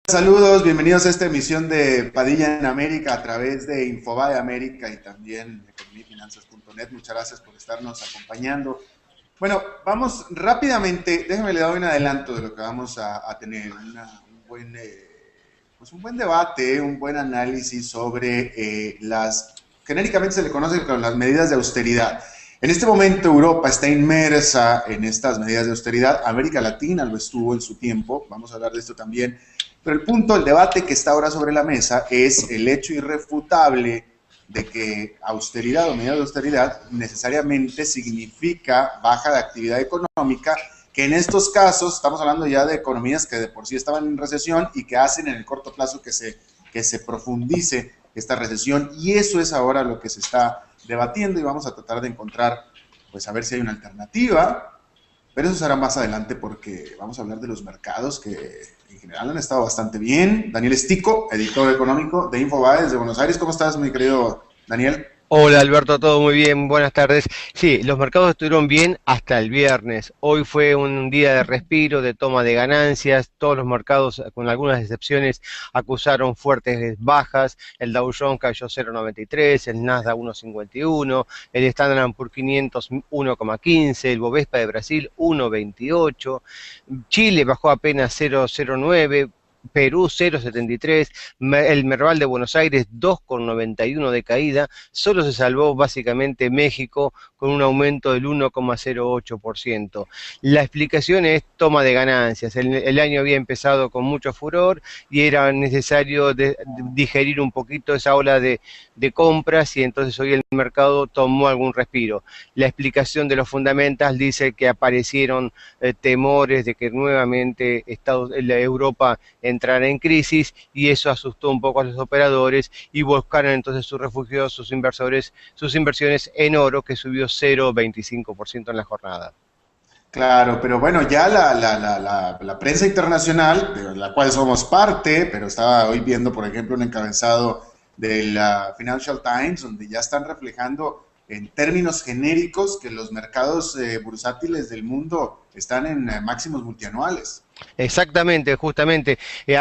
Saludos, bienvenidos a esta emisión de Padilla en América a través de Infobae América y también economiafinanzas.net. Muchas gracias por estarnos acompañando. Bueno, vamos rápidamente, déjame le doy un adelanto de lo que vamos a tener, un buen debate, un buen análisis sobre genéricamente se le conoce como las medidas de austeridad. En este momento Europa está inmersa en estas medidas de austeridad, América Latina lo estuvo en su tiempo, vamos a hablar de esto también, pero el debate que está ahora sobre la mesa es el hecho irrefutable de que austeridad o medidas de austeridad necesariamente significa baja de actividad económica, que en estos casos estamos hablando ya de economías que de por sí estaban en recesión y que hacen en el corto plazo que se profundice esta recesión, y eso es ahora lo que se está debatiendo y vamos a tratar de encontrar, pues a ver si hay una alternativa, pero eso será más adelante porque vamos a hablar de los mercados que en general han estado bastante bien. Daniel Stico, editor económico de Infobae desde Buenos Aires. ¿Cómo estás, mi querido Daniel? Hola Alberto, todo muy bien, buenas tardes. Sí, los mercados estuvieron bien hasta el viernes. Hoy fue un día de respiro, de toma de ganancias. Todos los mercados, con algunas excepciones, acusaron fuertes bajas. El Dow Jones cayó 0,93, el Nasdaq 1,51, el Standard Poor's 500 1,15, el Bovespa de Brasil 1,28. Chile bajó apenas 0,09. Perú 0,73, el Merval de Buenos Aires 2,91 de caída, solo se salvó básicamente México con un aumento del 1,08%. La explicación es toma de ganancias. El año había empezado con mucho furor y era necesario digerir un poquito esa ola de compras, y entonces hoy el mercado tomó algún respiro. La explicación de los fundamentals dice que aparecieron temores de que nuevamente Europa entrara en crisis, y eso asustó un poco a los operadores y buscaron entonces su refugio, sus inversores, sus inversiones en oro, que subió 0,25% en la jornada. Claro, pero bueno, ya la prensa internacional, de la cual somos parte, pero estaba hoy viendo, por ejemplo, un encabezado de la Financial Times, donde ya están reflejando en términos genéricos que los mercados bursátiles del mundo están en máximos multianuales. Exactamente, justamente,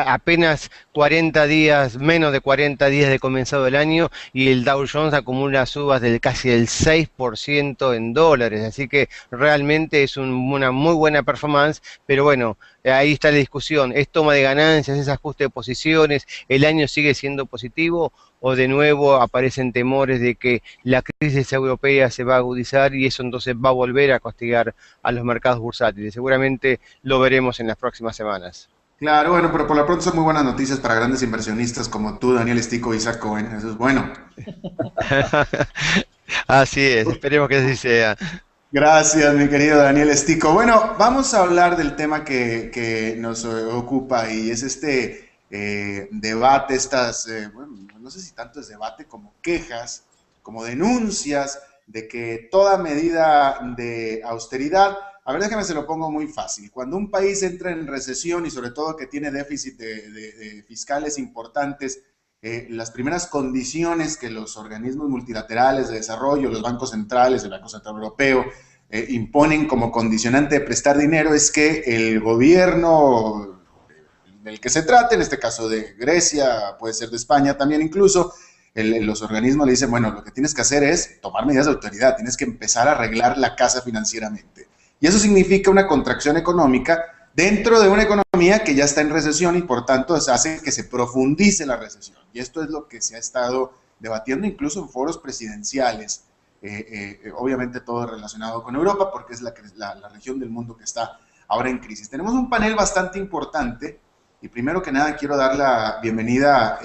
apenas 40 días, menos de 40 días de comenzado el año, y el Dow Jones acumula subas del casi el 6% en dólares, así que realmente es una muy buena performance, pero bueno, ahí está la discusión: ¿es toma de ganancias, es ajuste de posiciones, el año sigue siendo positivo, o de nuevo aparecen temores de que la crisis europea se va a agudizar y eso entonces va a volver a castigar a los mercados bursátiles? Seguramente lo veremos en las próximas semanas. Claro, bueno, pero por lo pronto son muy buenas noticias para grandes inversionistas como tú, Daniel Stico y Isaac Cohen. Eso es bueno. Así es, esperemos que así sea. Gracias, mi querido Daniel Stico. Bueno, vamos a hablar del tema que nos ocupa y es este debate, bueno, no sé si tanto es debate como quejas, como denuncias de que toda medida de austeridad, a ver, déjame se lo pongo muy fácil. Cuando un país entra en recesión y sobre todo que tiene déficit de fiscales importantes, las primeras condiciones que los organismos multilaterales de desarrollo, los bancos centrales, el Banco Central Europeo, imponen como condicionante de prestar dinero es que el gobierno del que se trate, en este caso de Grecia, puede ser de España también incluso, los organismos le dicen, bueno, lo que tienes que hacer es tomar medidas de autoridad, tienes que empezar a arreglar la casa financieramente. Y eso significa una contracción económica dentro de una economía que ya está en recesión y por tanto hace que se profundice la recesión. Y esto es lo que se ha estado debatiendo incluso en foros presidenciales. Obviamente todo relacionado con Europa porque es la región del mundo que está ahora en crisis. Tenemos un panel bastante importante y primero que nada quiero dar la bienvenida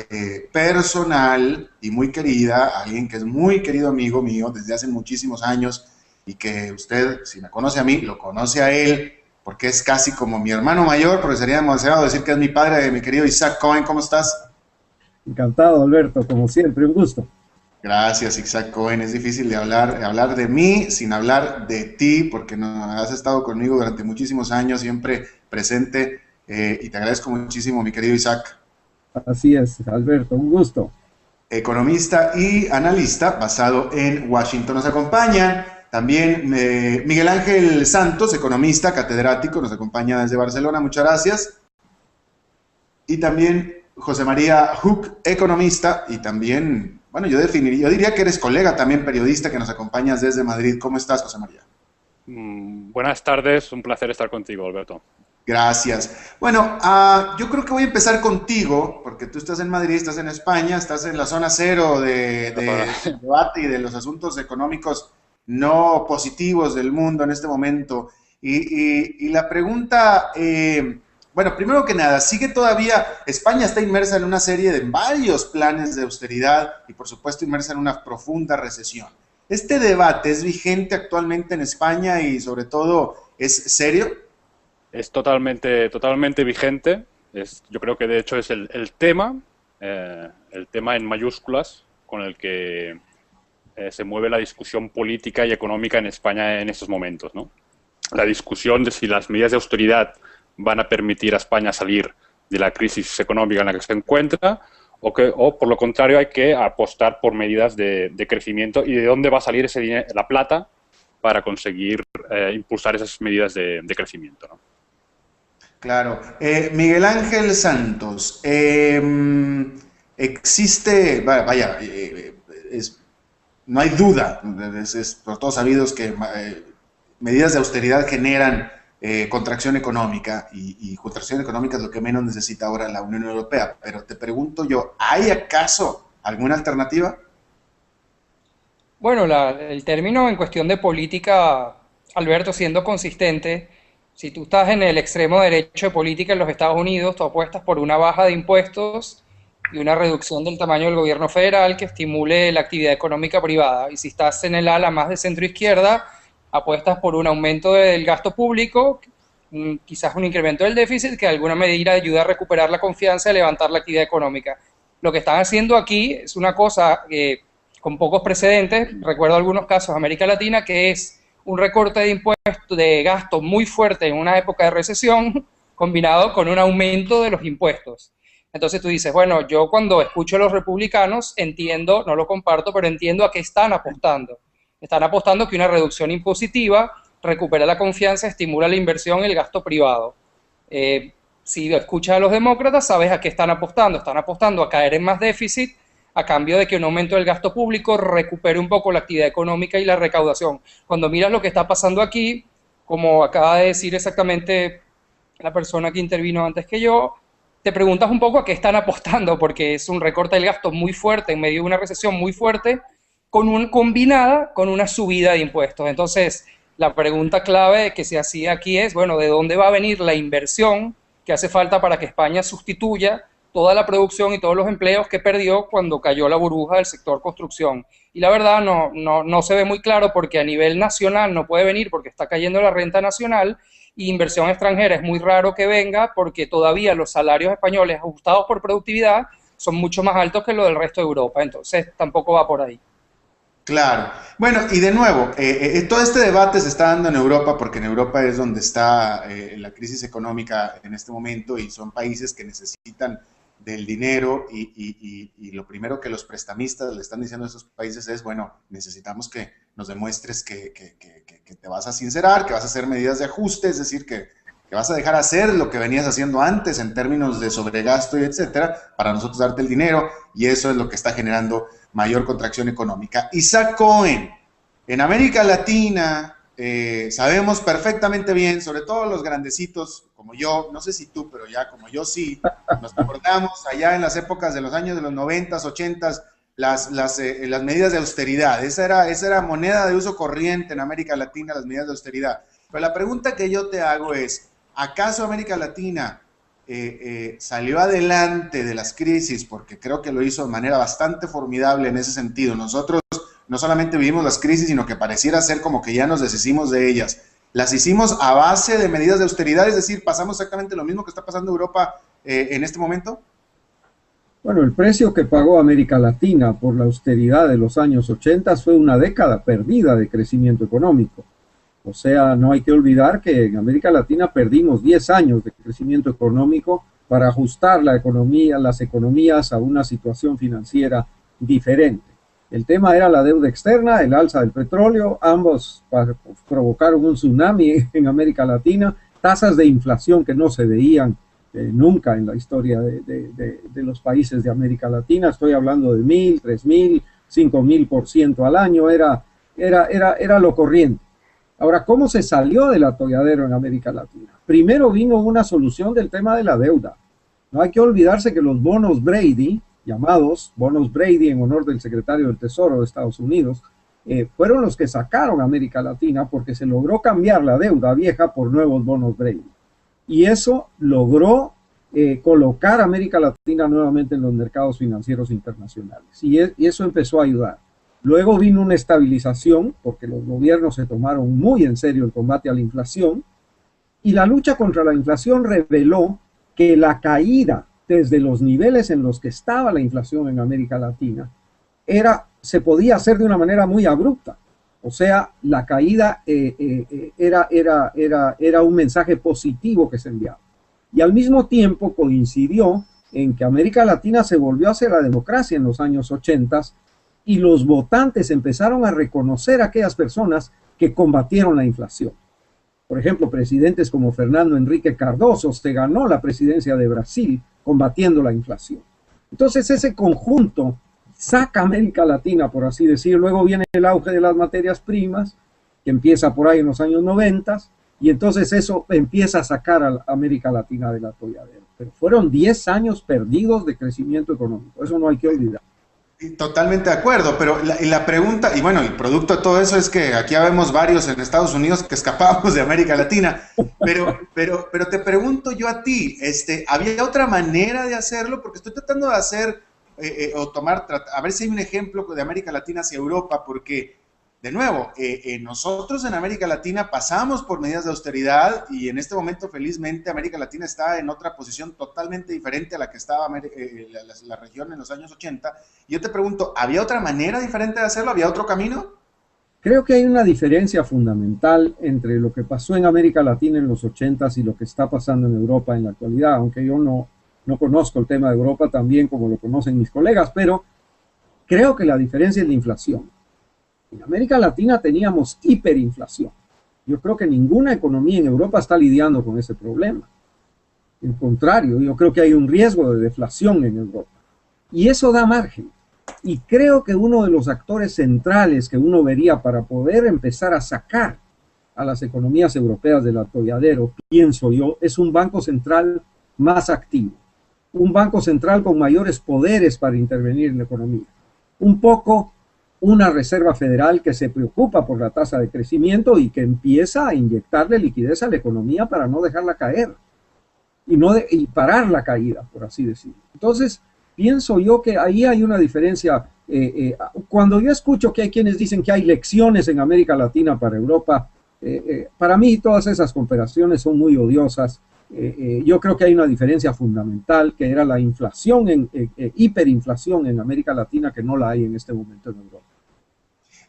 personal y muy querida a alguien que es muy querido amigo mío desde hace muchísimos años y que usted, si me conoce a mí, lo conoce a él porque es casi como mi hermano mayor, porque sería demasiado decir que es mi padre, mi querido Isaac Cohen. ¿Cómo estás? Encantado, Alberto, como siempre, un gusto. Gracias, Isaac Cohen. Es difícil hablar de mí sin hablar de ti, porque no, has estado conmigo durante muchísimos años, siempre presente, y te agradezco muchísimo, mi querido Isaac. Así es, Alberto, un gusto. Economista y analista basado en Washington. Nos acompaña también Miguel Ángel Santos, economista, catedrático, nos acompaña desde Barcelona. Muchas gracias. y también José María Hook, economista, y también, bueno, yo diría que eres colega también periodista que nos acompañas desde Madrid. ¿Cómo estás, José María? Buenas tardes, un placer estar contigo, Alberto. Gracias. Bueno, yo creo que voy a empezar contigo, porque tú estás en Madrid, estás en España, estás en la zona cero de debate y de los asuntos económicos no positivos del mundo en este momento. Y la pregunta, bueno, primero que nada, sigue todavía, España está inmersa en una serie de varios planes de austeridad y por supuesto inmersa en una profunda recesión. ¿Este debate es vigente actualmente en España y sobre todo es serio? Es totalmente vigente. Yo creo que de hecho es el tema en mayúsculas con el que se mueve la discusión política y económica en España en estos momentos, ¿no? La discusión de si las medidas de austeridad van a permitir a España salir de la crisis económica en la que se encuentra o por lo contrario hay que apostar por medidas de crecimiento y de dónde va a salir ese dinero, la plata para conseguir impulsar esas medidas de crecimiento, ¿no? Claro. Miguel Ángel Santos, existe, vaya, no hay duda, es por todos sabidos que medidas de austeridad generan contracción económica y contracción económica es lo que menos necesita ahora la Unión Europea. Pero te pregunto yo, ¿hay acaso alguna alternativa? Bueno, el término en cuestión de política, Alberto, siendo consistente, si tú estás en el extremo derecho de política en los Estados Unidos, tú apuestas por una baja de impuestos y una reducción del tamaño del gobierno federal que estimule la actividad económica privada. Y si estás en el ala más de centro-izquierda, apuestas por un aumento del gasto público, quizás un incremento del déficit que de alguna medida ayuda a recuperar la confianza y levantar la actividad económica. Lo que están haciendo aquí es una cosa con pocos precedentes, recuerdo algunos casos de América Latina, que es un recorte de impuestos, de gasto muy fuerte en una época de recesión, combinado con un aumento de los impuestos. Entonces tú dices, bueno, yo cuando escucho a los republicanos entiendo, no lo comparto, pero entiendo a qué están apostando. Están apostando que una reducción impositiva recupera la confianza, estimula la inversión y el gasto privado. Si escuchas a los demócratas, sabes a qué están apostando a caer en más déficit, a cambio de que un aumento del gasto público recupere un poco la actividad económica y la recaudación. Cuando miras lo que está pasando aquí, como acaba de decir exactamente la persona que intervino antes que yo, te preguntas un poco a qué están apostando, porque es un recorte del gasto muy fuerte en medio de una recesión muy fuerte, combinada con una subida de impuestos. Entonces, la pregunta clave que se hacía aquí es, bueno, ¿de dónde va a venir la inversión que hace falta para que España sustituya toda la producción y todos los empleos que perdió cuando cayó la burbuja del sector construcción? Y la verdad no se ve muy claro porque a nivel nacional no puede venir porque está cayendo la renta nacional y inversión extranjera es muy raro que venga porque todavía los salarios españoles ajustados por productividad son mucho más altos que los del resto de Europa, entonces tampoco va por ahí. Claro. Bueno, y de nuevo, todo este debate se está dando en Europa porque en Europa es donde está la crisis económica en este momento y son países que necesitan del dinero y lo primero que los prestamistas le están diciendo a esos países es, bueno, necesitamos que nos demuestres que te vas a sincerar, que vas a hacer medidas de ajuste, es decir, que vas a dejar hacer lo que venías haciendo antes en términos de sobregasto y etcétera, para nosotros darte el dinero, y eso es lo que está generando mayor contracción económica. Isaac Cohen, en América Latina sabemos perfectamente bien, sobre todo los grandecitos como yo, no sé si tú, pero ya como yo sí, nos acordamos allá en las épocas de los años de los 90s, 80s, las medidas de austeridad. Esa era moneda de uso corriente en América Latina, las medidas de austeridad. Pero la pregunta que yo te hago es, ¿acaso América Latina salió adelante de las crisis? Porque creo que lo hizo de manera bastante formidable en ese sentido. Nosotros no solamente vivimos las crisis, sino que pareciera ser como que ya nos deshicimos de ellas. Las hicimos a base de medidas de austeridad, es decir, pasamos exactamente lo mismo que está pasando en Europa en este momento. Bueno, el precio que pagó América Latina por la austeridad de los años 80 fue una década perdida de crecimiento económico. O sea, no hay que olvidar que en América Latina perdimos 10 años de crecimiento económico para ajustar la economía, las economías a una situación financiera diferente. El tema era la deuda externa, el alza del petróleo, ambos provocaron un tsunami en América Latina, tasas de inflación que no se veían nunca en la historia de los países de América Latina. Estoy hablando de 1000, 3000, 5000% al año, era lo corriente. Ahora, ¿cómo se salió del atolladero en América Latina? Primero vino una solución del tema de la deuda. No hay que olvidarse que los bonos Brady, llamados bonos Brady en honor del secretario del Tesoro de Estados Unidos, fueron los que sacaron a América Latina porque se logró cambiar la deuda vieja por nuevos bonos Brady. Y eso logró colocar a América Latina nuevamente en los mercados financieros internacionales. Y eso empezó a ayudar. Luego vino una estabilización, porque los gobiernos se tomaron muy en serio el combate a la inflación, y la lucha contra la inflación reveló que la caída desde los niveles en los que estaba la inflación en América Latina se podía hacer de una manera muy abrupta. O sea, la caída era un mensaje positivo que se enviaba. Y al mismo tiempo coincidió en que América Latina se volvió hacia la democracia en los años 80 y los votantes empezaron a reconocer a aquellas personas que combatieron la inflación. Por ejemplo, presidentes como Fernando Henrique Cardoso se ganó la presidencia de Brasil combatiendo la inflación. Entonces ese conjunto saca a América Latina, por así decir. Luego viene el auge de las materias primas, que empieza por ahí en los años 90, y entonces eso empieza a sacar a América Latina del atolladero. Pero fueron 10 años perdidos de crecimiento económico, eso no hay que olvidar. Totalmente de acuerdo, pero la pregunta, y bueno, el producto de todo eso es que aquí ya vemos varios en Estados Unidos que escapamos de América Latina, pero te pregunto yo a ti, ¿había otra manera de hacerlo? Porque estoy tratando de hacer a ver si hay un ejemplo de América Latina hacia Europa, porque, de nuevo, nosotros en América Latina pasamos por medidas de austeridad y en este momento, felizmente, América Latina está en otra posición totalmente diferente a la que estaba la región en los años 80. Y yo te pregunto, ¿había otra manera diferente de hacerlo? ¿Había otro camino? Creo que hay una diferencia fundamental entre lo que pasó en América Latina en los 80s y lo que está pasando en Europa en la actualidad, aunque yo no conozco el tema de Europa tan bien como lo conocen mis colegas, pero creo que la diferencia es la inflación. En América Latina teníamos hiperinflación. Yo creo que ninguna economía en Europa está lidiando con ese problema. Al contrario, yo creo que hay un riesgo de deflación en Europa. Y eso da margen. Y creo que uno de los actores centrales que uno vería para poder empezar a sacar a las economías europeas del atolladero, pienso yo, es un banco central más activo. Un banco central con mayores poderes para intervenir en la economía. Un poco una reserva federal que se preocupa por la tasa de crecimiento y que empieza a inyectarle liquidez a la economía para no dejarla caer y parar la caída, por así decirlo. Entonces, pienso yo que ahí hay una diferencia. Cuando yo escucho que hay quienes dicen que hay lecciones en América Latina para Europa, para mí todas esas comparaciones son muy odiosas. Yo creo que hay una diferencia fundamental, que era la inflación, hiperinflación en América Latina, que no la hay en este momento en Europa.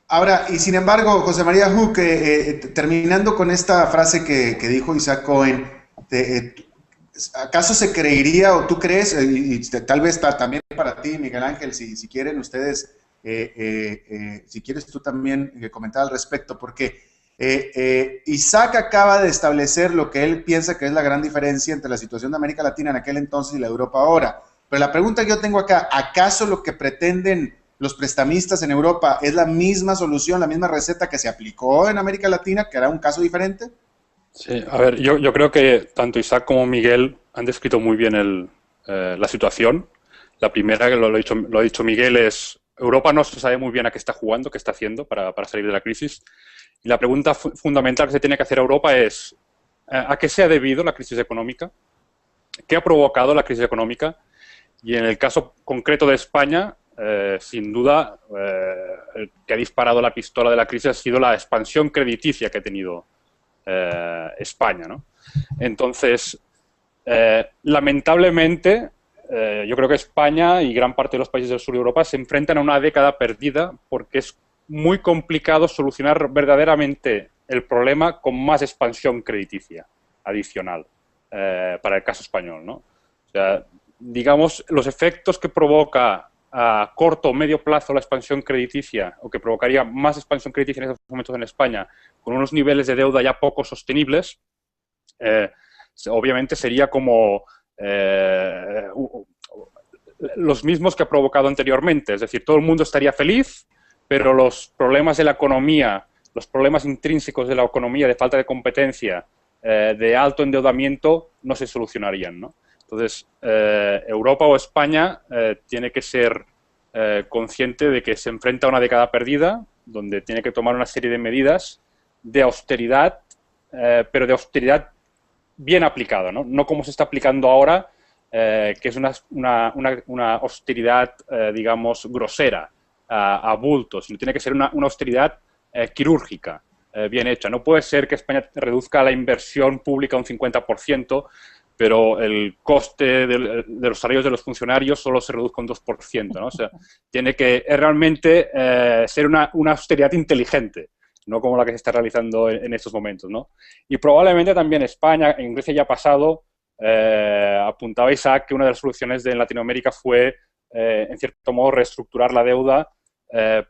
Ahora, y sin embargo, José María Hook, terminando con esta frase que dijo Isaac Cohen, ¿acaso se creería o tú crees, y tal vez también para ti, Miguel Ángel, si quieren ustedes, si quieres tú también comentar al respecto, porque Isaac acaba de establecer lo que él piensa que es la gran diferencia entre la situación de América Latina en aquel entonces y la de Europa ahora. Pero la pregunta que yo tengo acá, ¿acaso lo que pretenden los prestamistas en Europa es la misma solución, la misma receta que se aplicó en América Latina, que era un caso diferente? Sí, a ver, yo creo que tanto Isaac como Miguel han descrito muy bien la situación. La primera, que lo ha dicho Miguel, es Europa no se sabe muy bien a qué está jugando, qué está haciendo para salir de la crisis. Y la pregunta fundamental que se tiene que hacer a Europa es ¿a qué se ha debido la crisis económica? ¿Qué ha provocado la crisis económica? Y en el caso concreto de España, sin duda, el que ha disparado la pistola de la crisis ha sido la expansión crediticia que ha tenido España, ¿no? Entonces, lamentablemente, yo creo que España y gran parte de los países del sur de Europa se enfrentan a una década perdida porque es muy complicado solucionar verdaderamente el problema con más expansión crediticia adicional para el caso español, ¿no? O sea, digamos, los efectos que provoca a corto o medio plazo la expansión crediticia, o que provocaría más expansión crediticia en estos momentos en España, con unos niveles de deuda ya poco sostenibles, obviamente sería como los mismos que ha provocado anteriormente. Es decir, todo el mundo estaría feliz, pero los problemas de la economía, los problemas intrínsecos de la economía, de falta de competencia, de alto endeudamiento, no se solucionarían, ¿no? Entonces, Europa o España tiene que ser consciente de que se enfrenta a una década perdida, donde tiene que tomar una serie de medidas de austeridad, pero de austeridad bien aplicada, ¿no? No como se está aplicando ahora, que es una austeridad, digamos, grosera, a bultos, sino tiene que ser una austeridad quirúrgica, bien hecha. No puede ser que España reduzca la inversión pública un 50%, pero el coste de los salarios de los funcionarios solo se reduzca un 2%, ¿no? O sea, tiene que realmente ser una austeridad inteligente, no como la que se está realizando en estos momentos, ¿no? Y probablemente también España, en Grecia ya ha pasado, apuntaba Isaac que una de las soluciones en Latinoamérica fue, en cierto modo, reestructurar la deuda.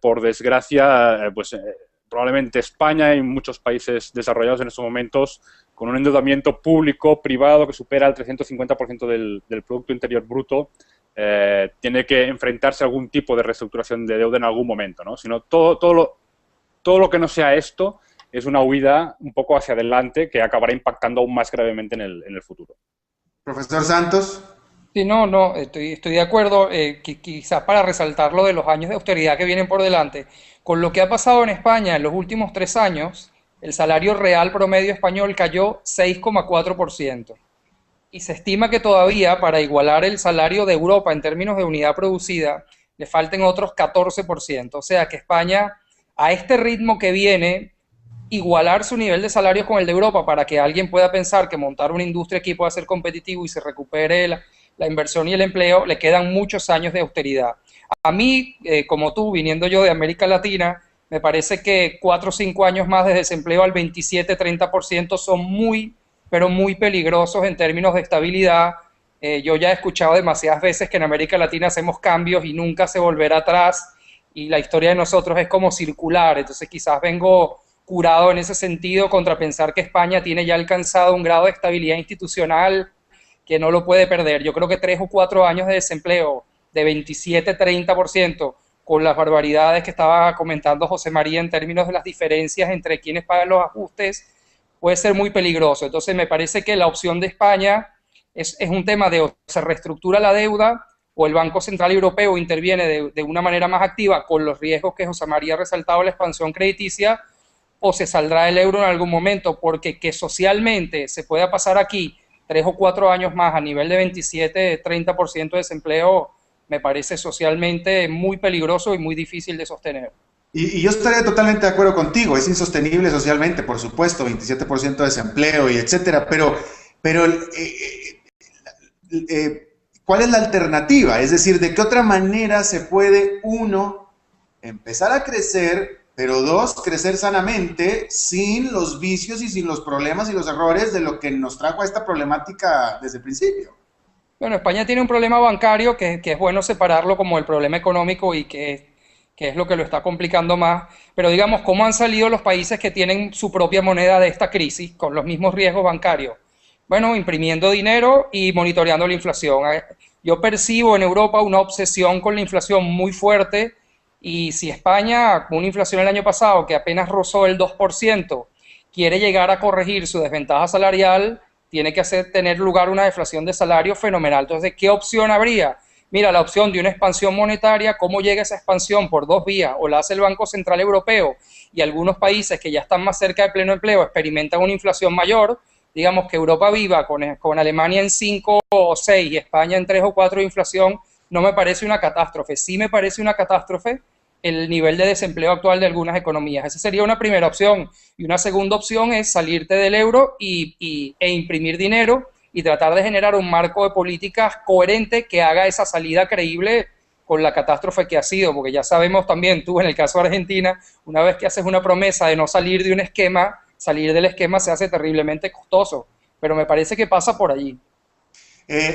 Por desgracia, probablemente España y muchos países desarrollados en estos momentos, con un endeudamiento público-privado que supera el 350% del Producto Interior Bruto, tiene que enfrentarse a algún tipo de reestructuración de deuda en algún momento, ¿no? Sino todo lo que no sea esto es una huida un poco hacia adelante que acabará impactando aún más gravemente en el futuro. Profesor Santos. Sí, no, estoy de acuerdo, quizás para resaltar lo de los años de austeridad que vienen por delante. Con lo que ha pasado en España en los últimos 3 años, el salario real promedio español cayó 6,4%. Y se estima que todavía para igualar el salario de Europa en términos de unidad producida, le falten otros 14%. O sea que España, a este ritmo que viene, igualar su nivel de salarios con el de Europa para que alguien pueda pensar que montar una industria aquí pueda ser competitivo y se recupere la inversión y el empleo, le quedan muchos años de austeridad. A mí, como tú, viniendo yo de América Latina, me parece que 4 o 5 años más de desempleo al 27-30% son muy, pero muy peligrosos en términos de estabilidad. Yo ya he escuchado demasiadas veces que en América Latina hacemos cambios y nunca se volverá atrás, y la historia de nosotros es como circular. Entonces quizás vengo curado en ese sentido contra pensar que España tiene ya alcanzado un grado de estabilidad institucional que no lo puede perder. Yo creo que 3 o 4 años de desempleo de 27-30%, con las barbaridades que estaba comentando José María en términos de las diferencias entre quienes pagan los ajustes, puede ser muy peligroso. Entonces me parece que la opción de España es un tema de o se reestructura la deuda o el Banco Central Europeo interviene de una manera más activa con los riesgos que José María ha resaltado, la expansión crediticia, o se saldrá el euro en algún momento, porque que socialmente se pueda pasar aquí 3 o 4 años más a nivel de 27-30% de desempleo, me parece socialmente muy peligroso y muy difícil de sostener. Y yo estaría totalmente de acuerdo contigo, es insostenible socialmente, por supuesto, 27% de desempleo y etcétera, pero ¿cuál es la alternativa? Es decir, ¿de qué otra manera se puede, uno, empezar a crecer, pero dos, crecer sanamente sin los vicios y sin los problemas y los errores de lo que nos trajo a esta problemática desde el principio? Bueno, España tiene un problema bancario que es bueno separarlo como el problema económico y que es lo que lo está complicando más. Pero digamos, ¿cómo han salido los países que tienen su propia moneda de esta crisis con los mismos riesgos bancarios? Bueno, imprimiendo dinero y monitoreando la inflación. Yo percibo en Europa una obsesión con la inflación muy fuerte. Y si España, con una inflación el año pasado que apenas rozó el 2%, quiere llegar a corregir su desventaja salarial, tiene que tener lugar una deflación de salario fenomenal. Entonces, ¿qué opción habría? Mira, la opción de una expansión monetaria, ¿cómo llega esa expansión? Por 2 vías, o la hace el Banco Central Europeo, y algunos países que ya están más cerca de pleno empleo experimentan una inflación mayor. Digamos que Europa viva con Alemania en 5 o 6 y España en 3 o 4 de inflación, no me parece una catástrofe. Sí me parece una catástrofe el nivel de desempleo actual de algunas economías. Esa sería una primera opción. Y una segunda opción es salirte del euro e imprimir dinero y tratar de generar un marco de políticas coherente que haga esa salida creíble con la catástrofe que ha sido, porque ya sabemos también, tú en el caso de Argentina, una vez que haces una promesa de no salir de un esquema, salir del esquema se hace terriblemente costoso, pero me parece que pasa por allí.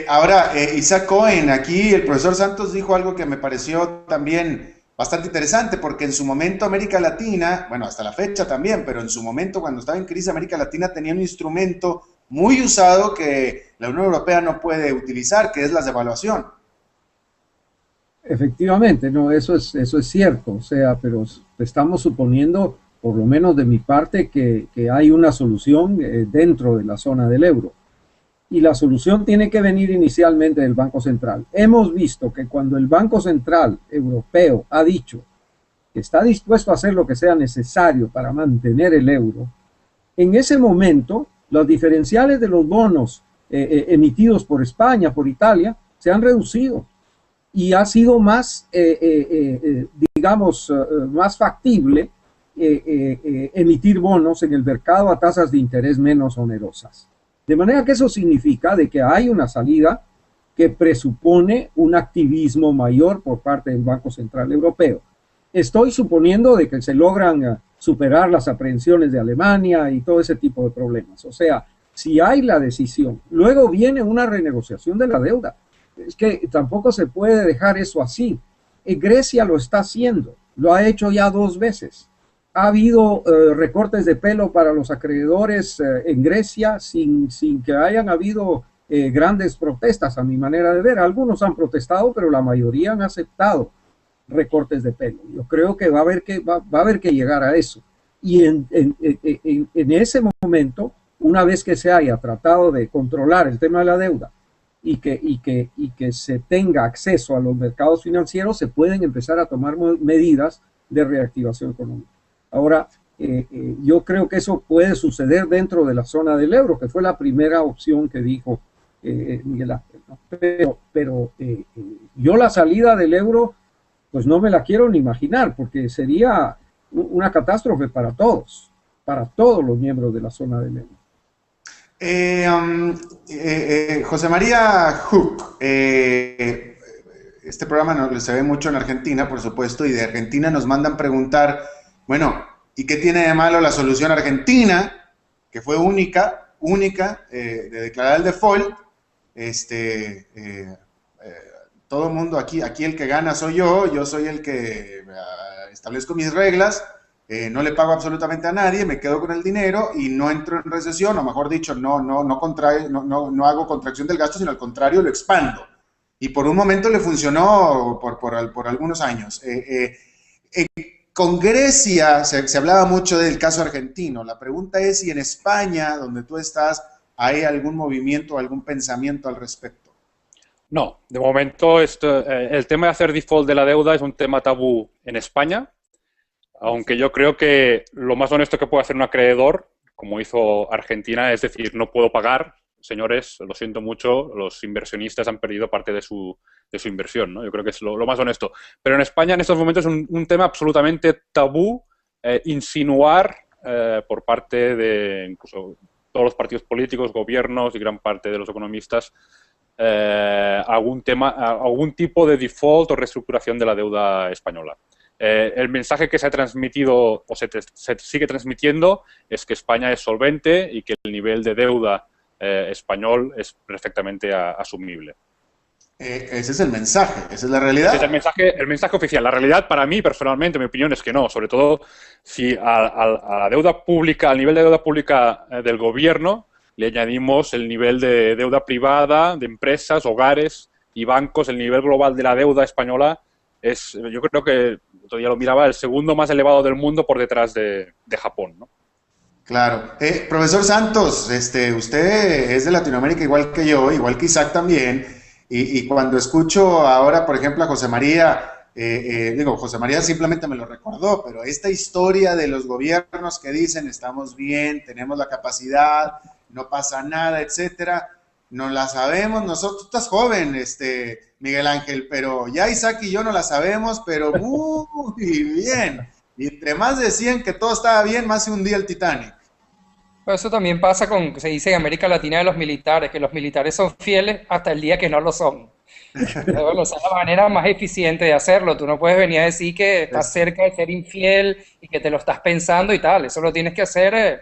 Ahora, Isaac Cohen, aquí el profesor Santos dijo algo que me pareció también bastante interesante, porque en su momento América Latina, bueno, hasta la fecha también, pero en su momento cuando estaba en crisis América Latina tenía un instrumento muy usado que la Unión Europea no puede utilizar, que es la devaluación. Efectivamente, no, eso es cierto, o sea, pero estamos suponiendo, por lo menos de mi parte, que hay una solución dentro de la zona del euro. Y la solución tiene que venir inicialmente del Banco Central. Hemos visto que cuando el Banco Central Europeo ha dicho que está dispuesto a hacer lo que sea necesario para mantener el euro, en ese momento los diferenciales de los bonos emitidos por España, por Italia, se han reducido y ha sido más, digamos, más factible emitir bonos en el mercado a tasas de interés menos onerosas. De manera que eso significa de que hay una salida que presupone un activismo mayor por parte del Banco Central Europeo. Estoy suponiendo de que se logran superar las aprehensiones de Alemania y todo ese tipo de problemas. O sea, si hay la decisión, luego viene una renegociación de la deuda. Es que tampoco se puede dejar eso así. Grecia lo está haciendo, lo ha hecho ya 2 veces. Ha habido recortes de pelo para los acreedores en Grecia sin que hayan habido grandes protestas, a mi manera de ver. Algunos han protestado, pero la mayoría han aceptado recortes de pelo. Yo creo que va a haber que llegar a eso. Y en ese momento, una vez que se haya tratado de controlar el tema de la deuda y que se tenga acceso a los mercados financieros, se pueden empezar a tomar medidas de reactivación económica. Ahora, yo creo que eso puede suceder dentro de la zona del euro, que fue la primera opción que dijo Miguel Ángel, ¿no? Pero yo la salida del euro, pues no me la quiero ni imaginar, porque sería una catástrofe para todos los miembros de la zona del euro. José María Hook, este programa se ve mucho en Argentina, por supuesto, y de Argentina nos mandan preguntar, bueno, ¿y qué tiene de malo la solución argentina, que fue única, de declarar el default? Todo el mundo aquí el que gana soy yo soy el que establezco mis reglas, no le pago absolutamente a nadie, me quedo con el dinero y no entro en recesión, o mejor dicho, no hago contracción del gasto, sino al contrario, lo expando. Y por un momento le funcionó por algunos años. Con Grecia se hablaba mucho del caso argentino. La pregunta es si en España, donde tú estás, hay algún movimiento, algún pensamiento al respecto. No, de momento el tema de hacer default de la deuda es un tema tabú en España, aunque yo creo que lo más honesto que puede hacer un acreedor, como hizo Argentina, es decir, no puedo pagar, señores, lo siento mucho, los inversionistas han perdido parte de su inversión, ¿no? Yo creo que es lo más honesto. Pero en España en estos momentos es un tema absolutamente tabú insinuar por parte de incluso todos los partidos políticos, gobiernos y gran parte de los economistas algún tipo de default o reestructuración de la deuda española. El mensaje que se ha transmitido o se sigue transmitiendo es que España es solvente y que el nivel de deuda español es perfectamente asumible. Ese es el mensaje, esa es la realidad. Ese es el mensaje oficial. La realidad para mí, personalmente, mi opinión es que no. Sobre todo si a la deuda pública, al nivel de deuda pública del gobierno, le añadimos el nivel de deuda privada, de empresas, hogares y bancos, el nivel global de la deuda española es, yo creo que, todavía lo miraba, el segundo más elevado del mundo por detrás de Japón, ¿no? Claro. Profesor Santos, usted es de Latinoamérica igual que yo, igual que Isaac también, y cuando escucho ahora, por ejemplo, a José María, José María simplemente me lo recordó, pero esta historia de los gobiernos que dicen estamos bien, tenemos la capacidad, no pasa nada, etcétera, no la sabemos, nosotros, tú estás joven, Miguel Ángel, pero ya Isaac y yo no la sabemos, pero muy bien. Y entre más decían que todo estaba bien, más se hundía el Titanic. Pero eso también pasa con, se dice en América Latina de los militares, que los militares son fieles hasta el día que no lo son. Pero bueno, esa es la manera más eficiente de hacerlo. Tú no puedes venir a decir que estás cerca de ser infiel y que te lo estás pensando y tal. Eso lo tienes que hacer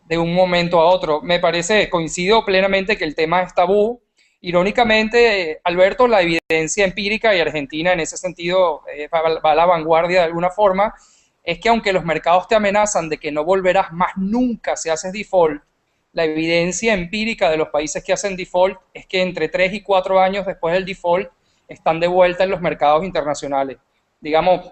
de un momento a otro. Me parece, coincido plenamente que el tema es tabú. Irónicamente, Alberto, la evidencia empírica y Argentina en ese sentido va a la vanguardia de alguna forma, es que aunque los mercados te amenazan de que no volverás más nunca si haces default, la evidencia empírica de los países que hacen default es que entre 3 y 4 años después del default están de vuelta en los mercados internacionales. Digamos,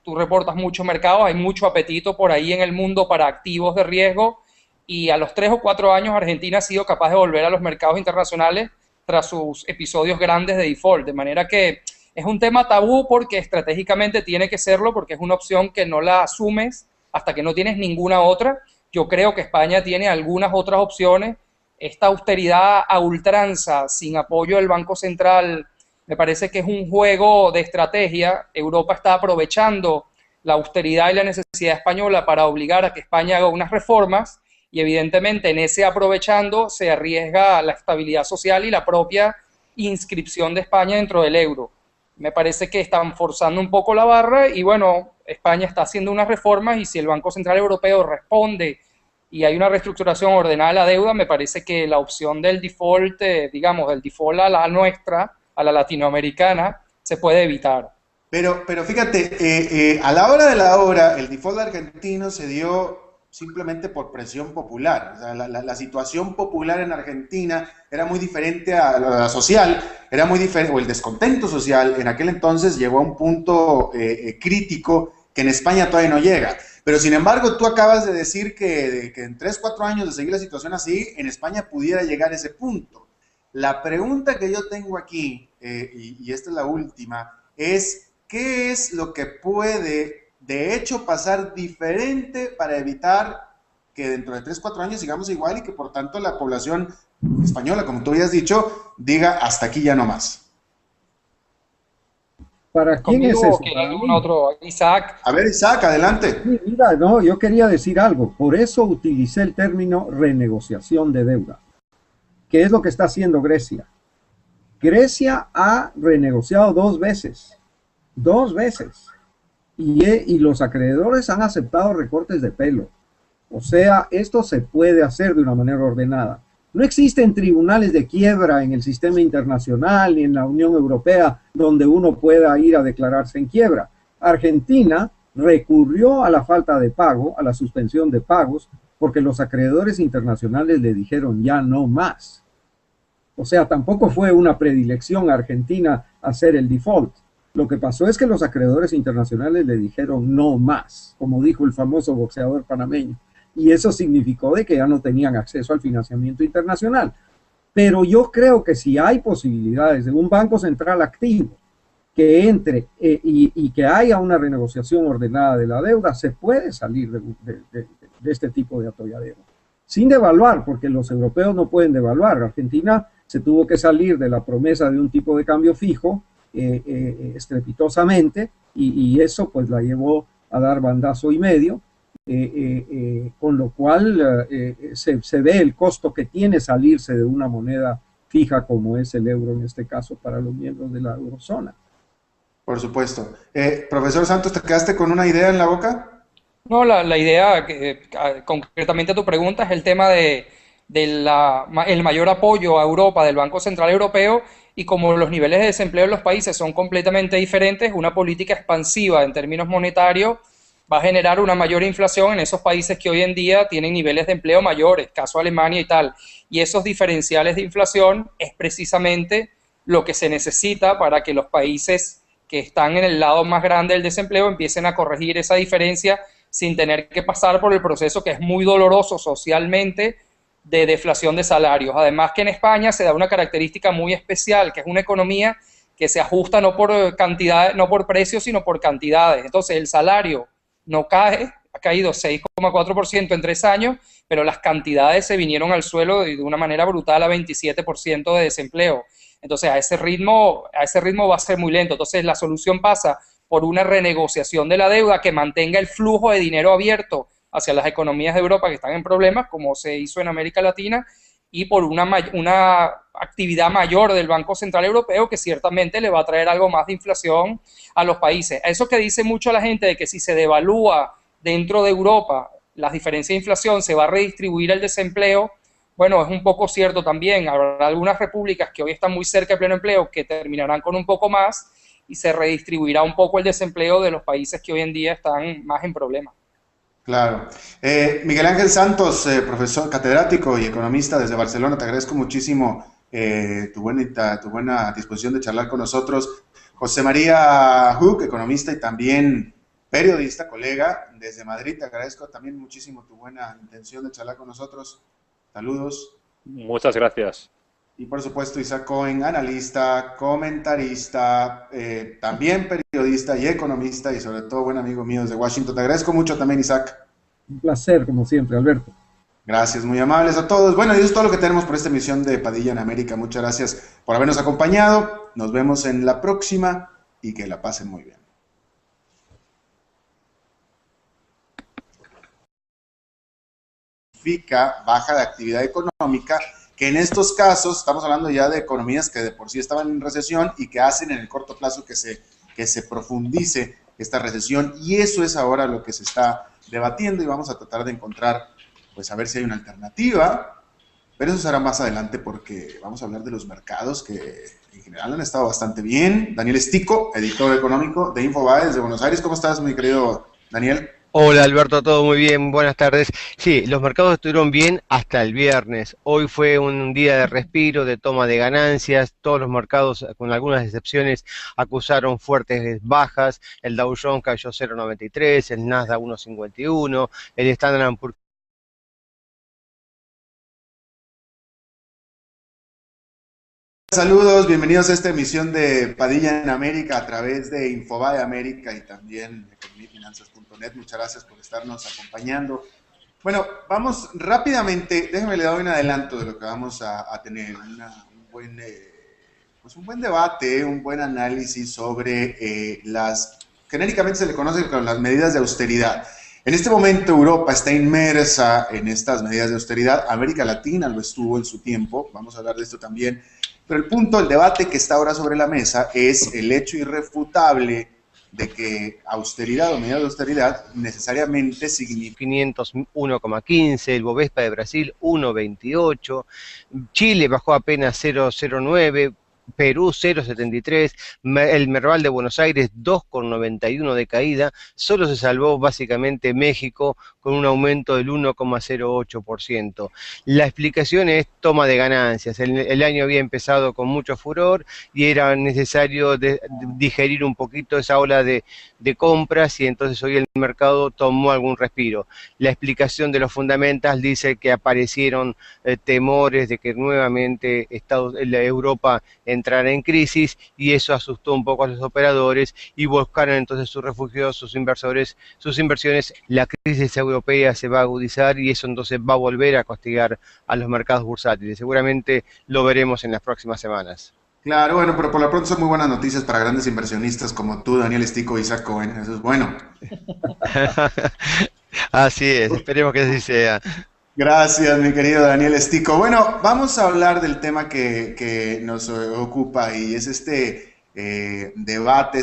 tú reportas mucho mercado, hay mucho apetito por ahí en el mundo para activos de riesgo, y a los 3 o 4 años Argentina ha sido capaz de volver a los mercados internacionales tras sus episodios grandes de default, de manera que es un tema tabú porque estratégicamente tiene que serlo, porque es una opción que no la asumes hasta que no tienes ninguna otra. Yo creo que España tiene algunas otras opciones. Esta austeridad a ultranza, sin apoyo del Banco Central, me parece que es un juego de estrategia. Europa está aprovechando la austeridad y la necesidad española para obligar a que España haga unas reformas, y evidentemente en ese aprovechando se arriesga la estabilidad social y la propia inscripción de España dentro del euro. Me parece que están forzando un poco la barra y bueno, España está haciendo unas reformas, y si el Banco Central Europeo responde y hay una reestructuración ordenada de la deuda, me parece que la opción del default, digamos, del default a la nuestra, a la latinoamericana, se puede evitar. Pero fíjate, a la hora de la hora, el default argentino se dio simplemente por presión popular. O sea, la situación popular en Argentina era muy diferente a la social, era muy diferente, o el descontento social en aquel entonces llegó a un punto crítico que en España todavía no llega. Pero sin embargo, tú acabas de decir que en 3, 4 años de seguir la situación así, en España pudiera llegar a ese punto. La pregunta que yo tengo aquí, y esta es la última, es ¿qué es lo que puede de hecho pasar diferente para evitar que dentro de 3, 4 años sigamos igual y que por tanto la población española, como tú habías dicho, diga hasta aquí ya no más? ¿Para quién es eso? ¿Algún otro? Isaac. A ver, Isaac, adelante. Sí, mira, no, yo quería decir algo. Por eso utilicé el término renegociación de deuda. ¿Qué es lo que está haciendo Grecia? Grecia ha renegociado 2 veces. 2 veces. Y los acreedores han aceptado recortes de pelo. O sea, esto se puede hacer de una manera ordenada. No existen tribunales de quiebra en el sistema internacional ni en la Unión Europea donde uno pueda ir a declararse en quiebra. Argentina recurrió a la falta de pago, a la suspensión de pagos, porque los acreedores internacionales le dijeron ya no más. O sea, tampoco fue una predilección a Argentina hacer el default. Lo que pasó es que los acreedores internacionales le dijeron no más, como dijo el famoso boxeador panameño. Y eso significó de que ya no tenían acceso al financiamiento internacional. Pero yo creo que si hay posibilidades de un banco central activo que entre y que haya una renegociación ordenada de la deuda, se puede salir de este tipo de atolladero. Sin devaluar, porque los europeos no pueden devaluar. Argentina se tuvo que salir de la promesa de un tipo de cambio fijo estrepitosamente y eso pues la llevó a dar bandazo y medio. Con lo cual se ve el costo que tiene salirse de una moneda fija como es el euro en este caso para los miembros de la eurozona. Por supuesto. Profesor Santos, ¿te quedaste con una idea en la boca? No, la idea, concretamente a tu pregunta, es el tema de el mayor apoyo a Europa del Banco Central Europeo, y como los niveles de desempleo en los países son completamente diferentes, una política expansiva en términos monetarios va a generar una mayor inflación en esos países que hoy en día tienen niveles de empleo mayores, caso Alemania y tal. Y esos diferenciales de inflación es precisamente lo que se necesita para que los países que están en el lado más grande del desempleo empiecen a corregir esa diferencia sin tener que pasar por el proceso que es muy doloroso socialmente de deflación de salarios. Además que en España se da una característica muy especial, que es una economía que se ajusta no por cantidad, no por precios, sino por cantidades. Entonces el salario no cae, ha caído 6,4% en 3 años, pero las cantidades se vinieron al suelo de una manera brutal a 27% de desempleo. Entonces a ese ritmo va a ser muy lento. Entonces la solución pasa por una renegociación de la deuda que mantenga el flujo de dinero abierto hacia las economías de Europa que están en problemas, como se hizo en América Latina, y por una actividad mayor del Banco Central Europeo que ciertamente le va a traer algo más de inflación a los países. Eso que dice mucho la gente de que si se devalúa dentro de Europa las diferencias de inflación se va a redistribuir el desempleo, bueno, es un poco cierto también. Habrá algunas repúblicas que hoy están muy cerca de pleno empleo que terminarán con un poco más y se redistribuirá un poco el desempleo de los países que hoy en día están más en problemas. Claro. Miguel Ángel Santos, profesor catedrático y economista desde Barcelona, te agradezco muchísimo tu buena disposición de charlar con nosotros. José María Hook, economista y también periodista, colega desde Madrid, te agradezco también muchísimo tu buena intención de charlar con nosotros. Saludos. Muchas gracias. Y por supuesto, Isaac Cohen, analista, comentarista, también periodista y economista y sobre todo buen amigo mío desde Washington. Te agradezco mucho también, Isaac. Un placer, como siempre, Alberto. Gracias, muy amables a todos. Bueno, y eso es todo lo que tenemos por esta emisión de Padilla en América. Muchas gracias por habernos acompañado. Nos vemos en la próxima y que la pasen muy bien. Significa baja de actividad económica, que en estos casos estamos hablando ya de economías que de por sí estaban en recesión y que hacen en el corto plazo que se profundice esta recesión, y eso es ahora lo que se está debatiendo y vamos a tratar de encontrar, pues a ver si hay una alternativa, pero eso será más adelante porque vamos a hablar de los mercados que en general han estado bastante bien. Daniel Estico, editor económico de Infobae desde Buenos Aires. ¿Cómo estás, mi querido Daniel? Hola Alberto, todo muy bien, buenas tardes. Sí, los mercados estuvieron bien hasta el viernes. Hoy fue un día de respiro, de toma de ganancias. Todos los mercados, con algunas excepciones, acusaron fuertes bajas. El Dow Jones cayó 0,93, el Nasdaq 1,51, el Standard & Poor's. Saludos, bienvenidos a esta emisión de Padilla en América a través de Infobae América y también economiafinanzas.net. Muchas gracias por estarnos acompañando. Bueno, vamos rápidamente, déjame le doy un adelanto de lo que vamos a tener, un buen debate, un buen análisis sobre genéricamente se le conoce como las medidas de austeridad. En este momento Europa está inmersa en estas medidas de austeridad, América Latina lo estuvo en su tiempo, vamos a hablar de esto también. Pero el punto, el debate que está ahora sobre la mesa es el hecho irrefutable de que austeridad o medida de austeridad necesariamente significa 500 1,15, el Bovespa de Brasil 1,28, Chile bajó apenas 0,09, Perú 0,73, el Merval de Buenos Aires 2,91 de caída, solo se salvó básicamente México con un aumento del 1,08%. La explicación es toma de ganancias. El año había empezado con mucho furor y era necesario digerir un poquito esa ola de compras y entonces hoy el mercado tomó algún respiro. La explicación de los fundamentals dice que aparecieron temores de que nuevamente Europa entrara en crisis y eso asustó un poco a los operadores y buscaron entonces sus refugios, sus inversores, sus inversiones. La crisis europea se va a agudizar y eso entonces va a volver a castigar a los mercados bursátiles. Seguramente lo veremos en las próximas semanas. Claro, bueno, pero por lo pronto son muy buenas noticias para grandes inversionistas como tú, Daniel Estico y Isaac Cohen. Eso es bueno. Así es, esperemos que así sea. Gracias, mi querido Daniel Estico. Bueno, vamos a hablar del tema que nos ocupa y es este debate,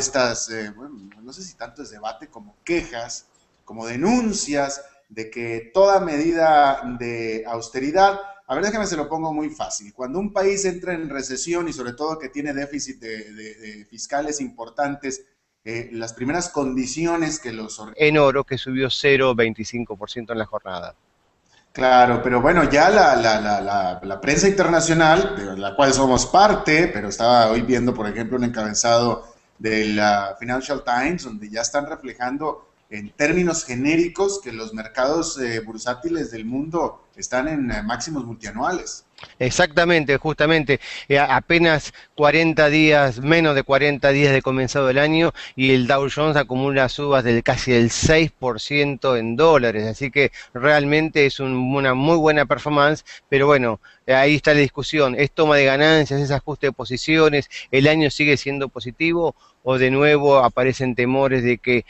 bueno, no sé si tanto es debate como quejas, como denuncias de que toda medida de austeridad, a ver, déjame se lo pongo muy fácil. Cuando un país entra en recesión y sobre todo que tiene déficit de fiscales importantes, las primeras condiciones que los... En oro, que subió 0,25% en la jornada. Claro, pero bueno, ya la prensa internacional, de la cual somos parte, pero estaba hoy viendo, por ejemplo, un encabezado de la Financial Times, donde ya están reflejando en términos genéricos que los mercados bursátiles del mundo están en máximos multianuales. Exactamente, justamente, apenas 40 días, menos de 40 días de comenzado el año y el Dow Jones acumula subas del casi del 6% en dólares, así que realmente es una muy buena performance, pero bueno, ahí está la discusión, ¿es toma de ganancias, es ajuste de posiciones, el año sigue siendo positivo o de nuevo aparecen temores de que